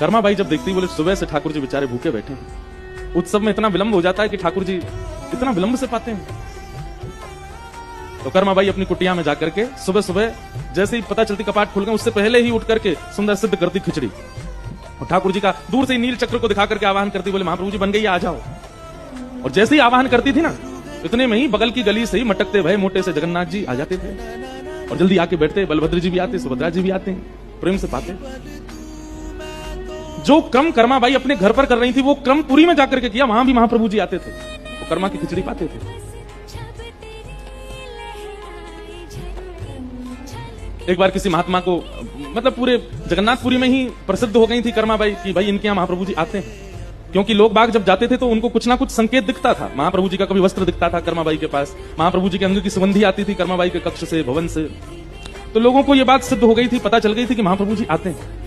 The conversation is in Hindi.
कर्मा बाई जब देखती बोले सुबह से ठाकुर जी बेचारे भूखे बैठे हैं, उत्सव में इतना विलंब हो जाता है कि ठाकुर जी इतना विलंब से पाते हैं। तो कर्मा बाई अपनी कुटिया में जाकर के सुबह सुबह जैसे ही पता चलती कपाट खुल गए, उससे पहले ही उठ करके सुंदर सिद्ध करती खिचड़ी और ठाकुर जी का दूर से ही नील चक्र को दिखा करके आवाहन करती, बोले महाप्रभु जी बन गई, आ जाओ। और जैसे ही आवाहन करती थी ना, इतने में ही बगल की गली से ही मटकते भय मोटे से जगन्नाथ जी आ जाते थे और जल्दी आके बैठते। बलभद्र जी भी आते, सुभद्रा जी भी आते हैं, प्रेम से पाते। जो क्रम कर्मा बाई अपने घर पर कर रही थी, वो क्रम पुरी में जाकर के किया, वहां भी महाप्रभु जी आते थे, वो कर्मा की खिचड़ी पाते थे। एक बार किसी महात्मा को, मतलब पूरे जगन्नाथपुरी में ही प्रसिद्ध हो गई थी कर्मा बाई कि भाई इनके यहां महाप्रभु जी आते हैं, क्योंकि लोग बाग जब जाते थे तो उनको कुछ ना कुछ संकेत दिखता था। महाप्रभु जी का कभी वस्त्र दिखता था कर्मा बाई के पास, महाप्रभु जी के अंग की सुगंधी आती थी कर्मा बाई के कक्ष से, भवन से। तो लोगों को यह बात सिद्ध हो गई थी, पता चल गई थी कि महाप्रभु जी आते हैं।